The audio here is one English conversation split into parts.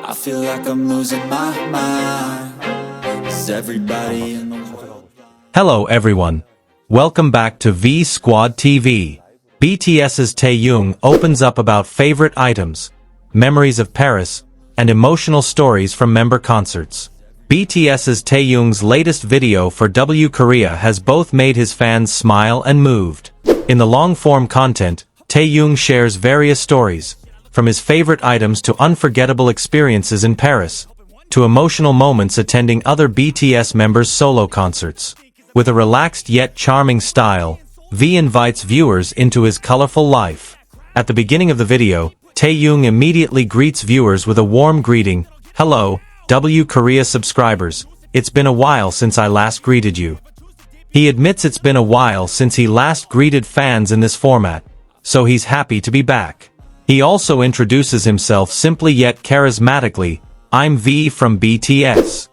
I feel like I'm losing my mind. Is everybody in the world? Hello everyone. Welcome back to V Squad TV. BTS's Taehyung opens up about favorite items, memories of Paris, and emotional stories from member concerts. BTS's Taehyung's latest video for W Korea has both made his fans smile and moved. In the long-form content, Taehyung shares various stories, from his favorite items to unforgettable experiences in Paris, to emotional moments attending other BTS members' solo concerts. With a relaxed yet charming style, V invites viewers into his colorful life. At the beginning of the video, Taehyung immediately greets viewers with a warm greeting. "Hello, W Korea subscribers. It's been a while since I last greeted you." He admits it's been a while since he last greeted fans in this format, so he's happy to be back. He also introduces himself simply yet charismatically. "I'm V from BTS."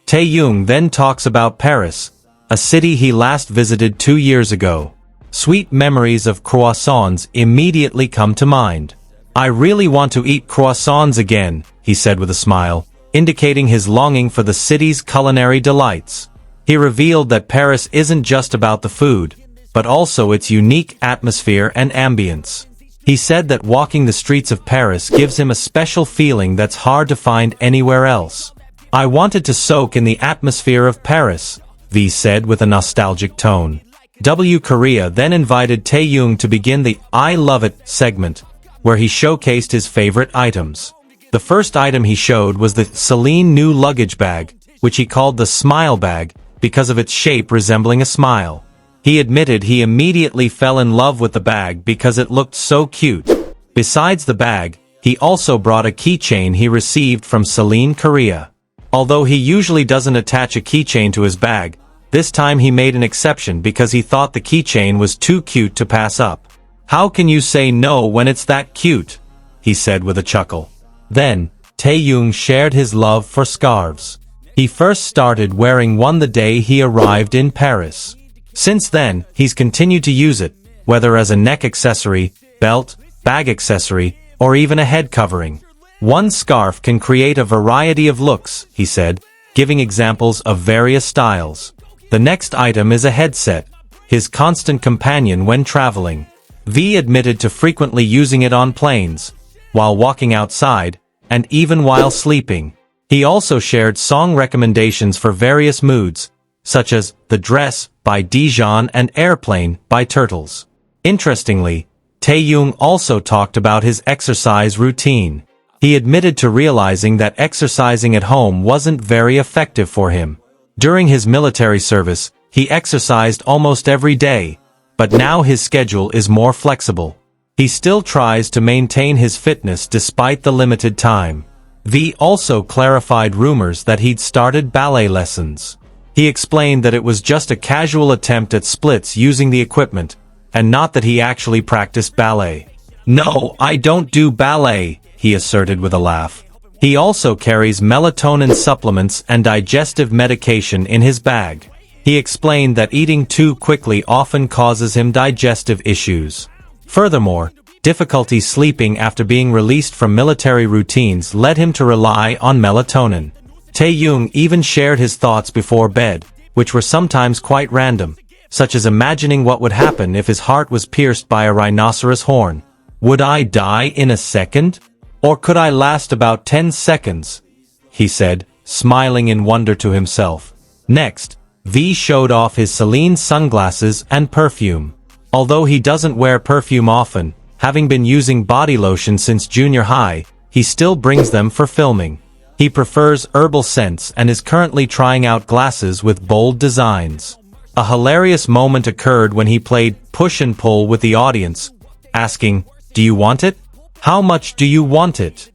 Taehyung then talks about Paris, a city he last visited 2 years ago. Sweet memories of croissants immediately come to mind. "I really want to eat croissants again," he said with a smile, indicating his longing for the city's culinary delights. He revealed that Paris isn't just about the food, but also its unique atmosphere and ambience. He said that walking the streets of Paris gives him a special feeling that's hard to find anywhere else. "I wanted to soak in the atmosphere of Paris," V said with a nostalgic tone. W Korea then invited Taehyung to begin the "I Love It" segment, where he showcased his favorite items. The first item he showed was the Celine new luggage bag, which he called the Smile Bag, because of its shape resembling a smile. He admitted he immediately fell in love with the bag because it looked so cute. Besides the bag, he also brought a keychain he received from Celine Korea. Although he usually doesn't attach a keychain to his bag, this time he made an exception because he thought the keychain was too cute to pass up. "How can you say no when it's that cute?" he said with a chuckle. Then, Taehyung shared his love for scarves. He first started wearing one the day he arrived in Paris. Since then, he's continued to use it, whether as a neck accessory, belt, bag accessory, or even a head covering. "One scarf can create a variety of looks," he said, giving examples of various styles. The next item is a headset, his constant companion when traveling. V admitted to frequently using it on planes, while walking outside, and even while sleeping. He also shared song recommendations for various moods, such as The Dress by Dijon and Airplane by Turtles. Interestingly, Taehyung also talked about his exercise routine. He admitted to realizing that exercising at home wasn't very effective for him. During his military service, he exercised almost every day, but now his schedule is more flexible. He still tries to maintain his fitness despite the limited time. V also clarified rumors that he'd started ballet lessons. He explained that it was just a casual attempt at splits using the equipment, and not that he actually practiced ballet. "No, I don't do ballet," he asserted with a laugh. He also carries melatonin supplements and digestive medication in his bag. He explained that eating too quickly often causes him digestive issues. Furthermore, difficulty sleeping after being released from military routines led him to rely on melatonin. Taehyung even shared his thoughts before bed, which were sometimes quite random, such as imagining what would happen if his heart was pierced by a rhinoceros horn. "Would I die in a second? Or could I last about 10 seconds? He said, smiling in wonder to himself. Next, V showed off his Celine sunglasses and perfume. Although he doesn't wear perfume often, having been using body lotion since junior high, he still brings them for filming. He prefers herbal scents and is currently trying out glasses with bold designs. A hilarious moment occurred when he played push and pull with the audience, asking, "Do you want it? How much do you want it?"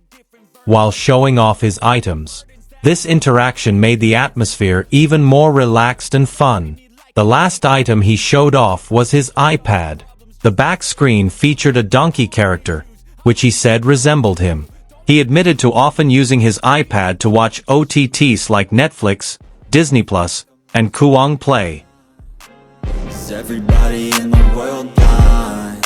while showing off his items. This interaction made the atmosphere even more relaxed and fun. The last item he showed off was his iPad. The back screen featured a donkey character, which he said resembled him. He admitted to often using his iPad to watch OTTs like Netflix, Disney+, and Kuwang Play. Is everybody in the world blind?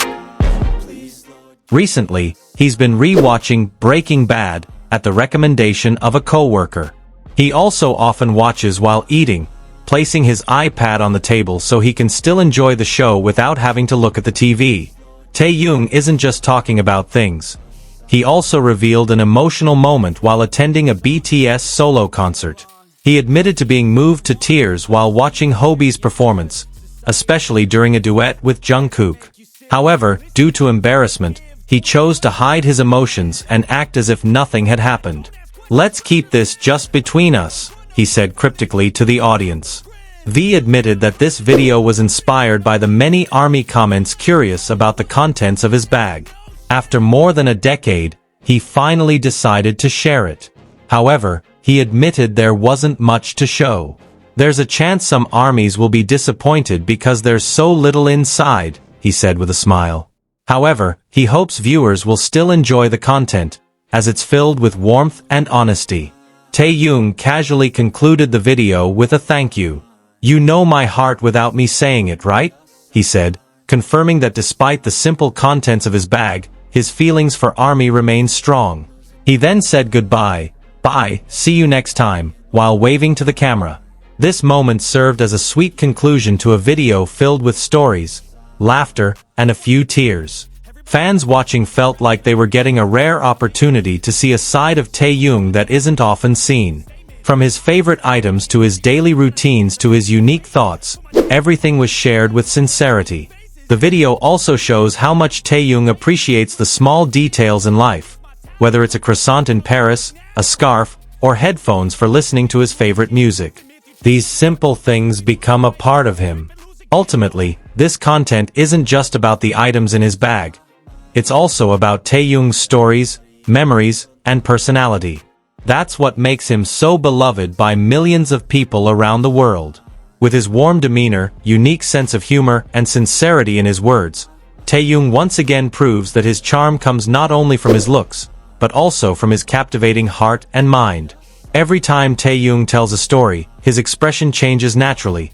Recently, he's been re-watching Breaking Bad, at the recommendation of a coworker. He also often watches while eating, placing his iPad on the table so he can still enjoy the show without having to look at the TV. Taehyung isn't just talking about things. He also revealed an emotional moment while attending a BTS solo concert. He admitted to being moved to tears while watching Hobi's performance, especially during a duet with Jungkook. However, due to embarrassment, he chose to hide his emotions and act as if nothing had happened. "Let's keep this just between us," he said cryptically to the audience. V admitted that this video was inspired by the many ARMY comments curious about the contents of his bag. After more than a decade, he finally decided to share it. However, he admitted there wasn't much to show. "There's a chance some ARMYs will be disappointed because there's so little inside," he said with a smile. However, he hopes viewers will still enjoy the content, as it's filled with warmth and honesty. Taehyung casually concluded the video with a thank you. "You know my heart without me saying it, right?" he said, confirming that despite the simple contents of his bag, his feelings for ARMY remain strong. He then said goodbye, "Bye, see you next time," while waving to the camera. This moment served as a sweet conclusion to a video filled with stories, laughter, and a few tears. Fans watching felt like they were getting a rare opportunity to see a side of Taehyung that isn't often seen. From his favorite items to his daily routines to his unique thoughts, everything was shared with sincerity. The video also shows how much Taehyung appreciates the small details in life, whether it's a croissant in Paris, a scarf, or headphones for listening to his favorite music. These simple things become a part of him. Ultimately, this content isn't just about the items in his bag. It's also about Taehyung's stories, memories, and personality. That's what makes him so beloved by millions of people around the world. With his warm demeanor, unique sense of humor, and sincerity in his words, Taehyung once again proves that his charm comes not only from his looks, but also from his captivating heart and mind. Every time Taehyung tells a story, his expression changes naturally.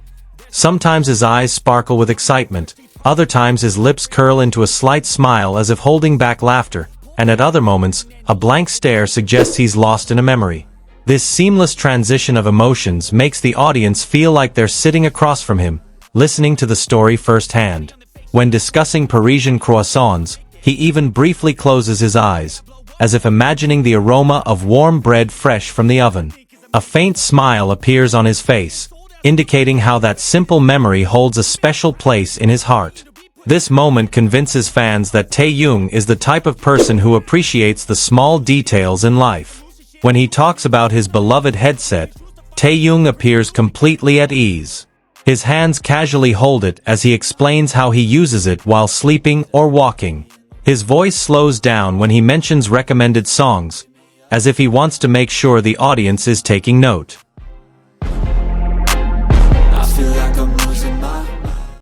Sometimes his eyes sparkle with excitement, other times his lips curl into a slight smile as if holding back laughter, and at other moments, a blank stare suggests he's lost in a memory. This seamless transition of emotions makes the audience feel like they're sitting across from him, listening to the story firsthand. When discussing Parisian croissants, he even briefly closes his eyes, as if imagining the aroma of warm bread fresh from the oven. A faint smile appears on his face, indicating how that simple memory holds a special place in his heart. This moment convinces fans that Taehyung is the type of person who appreciates the small details in life. When he talks about his beloved headset, Taehyung appears completely at ease. His hands casually hold it as he explains how he uses it while sleeping or walking. His voice slows down when he mentions recommended songs, as if he wants to make sure the audience is taking note.